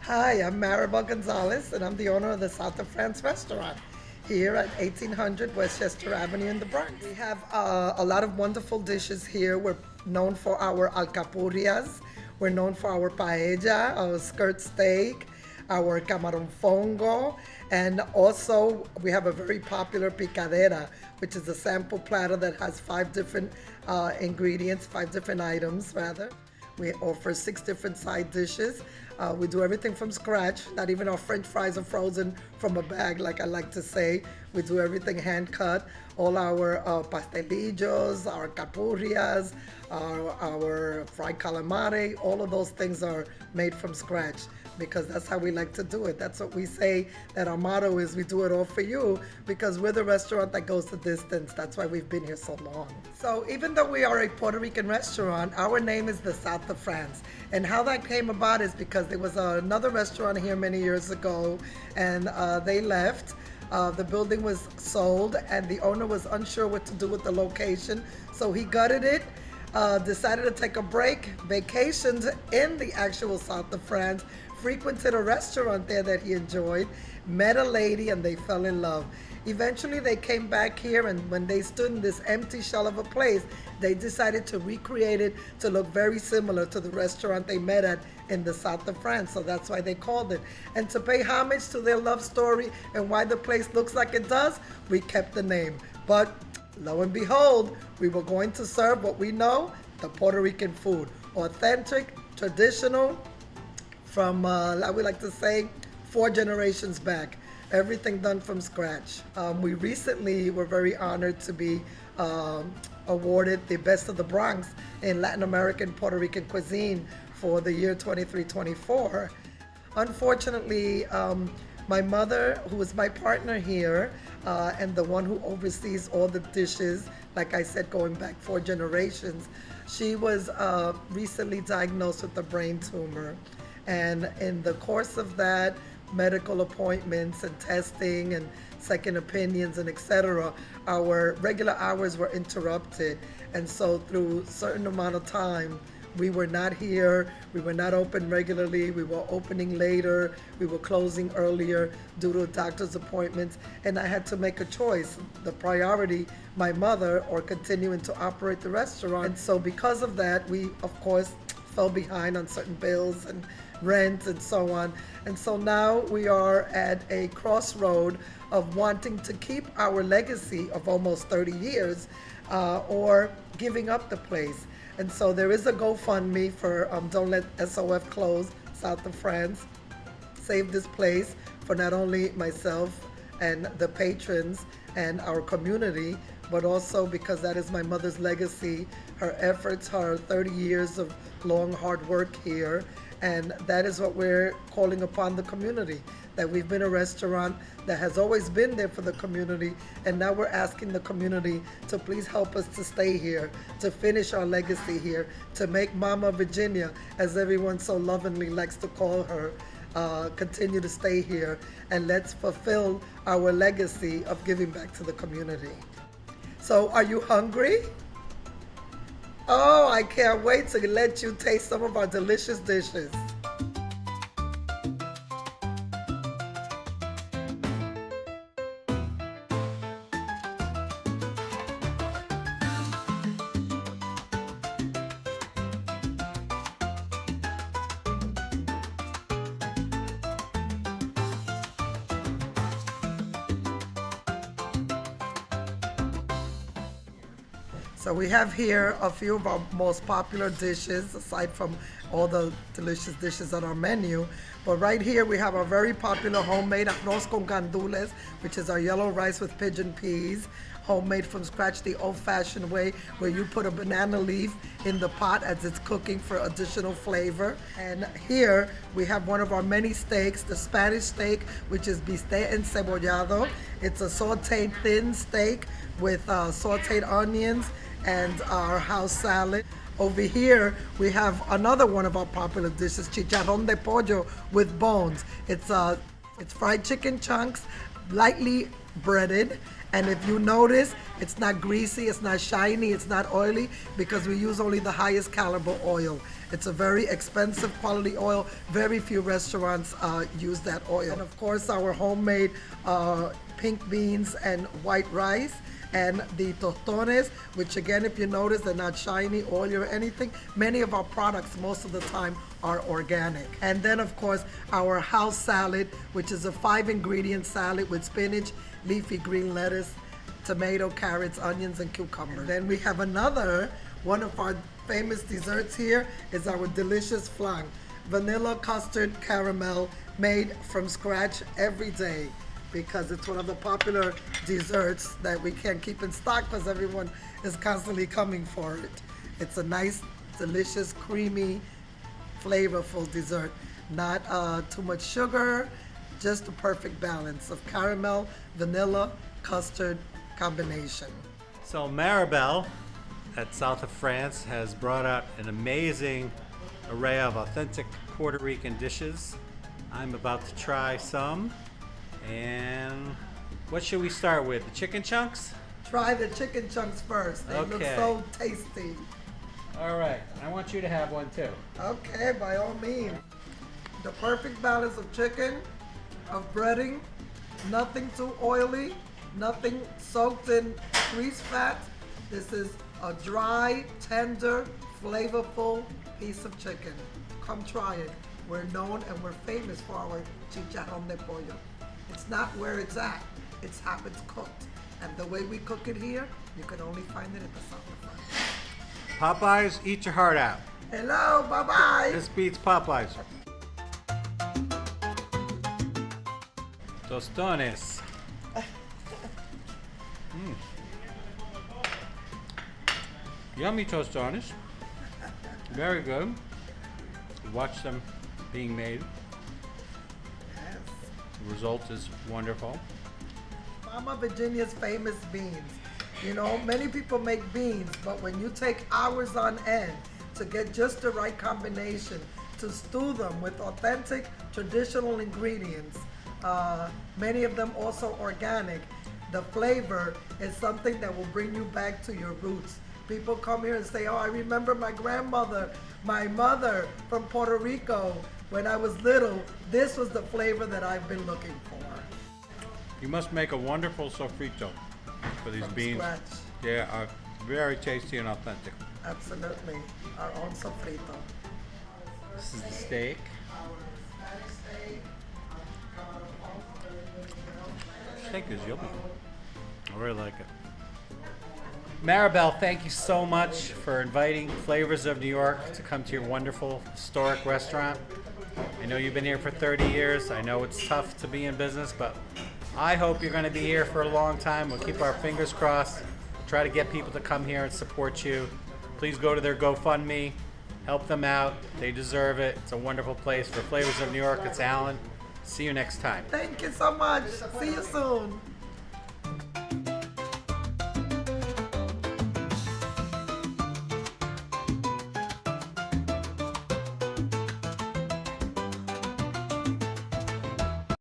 Hi, I'm Maribel Gonzalez, and I'm the owner of the South of France restaurant here at 1800 Westchester Avenue in the Bronx. We have a lot of wonderful dishes here. We're known for our alcapurrias. We're known for our paella, our skirt steak, our camarón fongo, and also we have a very popular picadera, which is a sample platter that has five different ingredients, five different items rather. We offer six different side dishes. We do everything from scratch. Not even our French fries are frozen from a bag, like I like to say. We do everything hand cut. All our pastelillos, our capurrias, our fried calamari, all of those things are made from scratch because that's how we like to do it. That's what we say, that our motto is we do it all for you because we're the restaurant that goes the distance. That's why we've been here so long. So even though we are a Puerto Rican restaurant, our name is the South of France. And how that came about is because there was another restaurant here many years ago and they left. The building was sold and the owner was unsure what to do with the location. So he gutted it, decided to take a break, vacationed in the actual South of France, frequented a restaurant there that he enjoyed, met a lady, and they fell in love. Eventually, they came back here, and when they stood in this empty shell of a place, they decided to recreate it to look very similar to the restaurant they met at in the South of France. So that's why they called it. And to pay homage to their love story and why the place looks like it does, we kept the name. But lo and behold, we were going to serve what we know, the Puerto Rican food. Authentic, traditional, from, I would like to say, 4 generations back. Everything done from scratch. We recently were very honored to be awarded the Best of the Bronx in Latin American Puerto Rican cuisine for the year 23-24. Unfortunately, my mother, who is my partner here, and the one who oversees all the dishes, like I said, going back 4 generations, she was recently diagnosed with a brain tumor. And in the course of that, medical appointments and testing and second opinions and etc., our regular hours were interrupted. And so through a certain amount of time, we were not here, we were not open regularly, we were opening later, we were closing earlier due to doctor's appointments, and I had to make a choice. The priority, my mother, or continuing to operate the restaurant. And so because of that, we, of course, fell behind on certain bills and rent and so on. And so now we are at a crossroad of wanting to keep our legacy of almost 30 years or giving up the place. And so there is a GoFundMe for Don't Let SOF Close, South of France. Save this place for not only myself and the patrons and our community, but also because that is my mother's legacy, her efforts, her 30 years of long, hard work here. And that is what we're calling upon the community, that we've been a restaurant that has always been there for the community, and now we're asking the community to please help us to stay here, to finish our legacy here, to make Mama Virginia, as everyone so lovingly likes to call her, continue to stay here, and let's fulfill our legacy of giving back to the community. So are you hungry? Oh, I can't wait to let you taste some of our delicious dishes. So we have here a few of our most popular dishes, aside from all the delicious dishes on our menu. But right here we have our very popular homemade arroz con gandules, which is our yellow rice with pigeon peas, homemade from scratch the old-fashioned way, where you put a banana leaf in the pot as it's cooking for additional flavor. And here we have one of our many steaks, the Spanish steak, which is bistec encebollado. It's a sauteed thin steak with sauteed onions and our house salad. Over here, we have another one of our popular dishes, chicharrón de pollo with bones. It's fried chicken chunks, lightly breaded, And if you notice, it's not greasy, it's not shiny, it's not oily, because we use only the highest caliber oil. It's a very expensive quality oil. Very few restaurants use that oil. And of course, our homemade pink beans and white rice, and the tostones, which again, if you notice, they're not shiny, oily, or anything. Many of our products, most of the time, are organic. And then, of course, our house salad, which is a 5-ingredient salad with spinach, leafy green lettuce, tomato, carrots, onions, and cucumbers. And then we have another, one of our famous desserts here is our delicious flan. Vanilla custard caramel, made from scratch every day, because it's one of the popular desserts that we can't keep in stock because everyone is constantly coming for it. It's a nice, delicious, creamy, flavorful dessert. Not too much sugar, just the perfect balance of caramel, vanilla, custard combination. So Maribel at South of France has brought out an amazing array of authentic Puerto Rican dishes. I'm about to try some. And what should we start with? The chicken chunks? Try the chicken chunks first. They look so tasty. All right, I want you to have one too. Okay, by all means. The perfect balance of chicken, of breading, nothing too oily, nothing soaked in grease fat. This is a dry, tender, flavorful piece of chicken. Come try it. We're known and we're famous for our chicharrón de pollo. It's not where it's at, it's how it's cooked. And the way we cook it here, you can only find it at the South of France. Popeyes, eat your heart out. Hello, bye-bye. This beats Popeyes. Tostones. Yummy tostones. Very good. Watch them being made. The result is wonderful. Mama Virginia's famous beans. You know, many people make beans, but when you take hours on end to get just the right combination, to stew them with authentic, traditional ingredients, many of them also organic, the flavor is something that will bring you back to your roots. People come here and say, oh, I remember my grandmother, my mother from Puerto Rico. When I was little, this was the flavor that I've been looking for. You must make a wonderful sofrito for these From beans. scratch. Yeah, are very tasty and authentic. Absolutely, our own sofrito. This is the steak. Steak is yummy. I really like it. Maribel, thank you so much for inviting Flavors of New York to come to your wonderful historic restaurant. I know you've been here for 30 years. I know it's tough to be in business, but I hope you're going to be here for a long time. We'll keep our fingers crossed. We'll try to get people to come here and support you. Please go to their GoFundMe. Help them out. They deserve it. It's a wonderful place. For Flavors of New York, it's Alan. See you next time. Thank you so much. See you soon.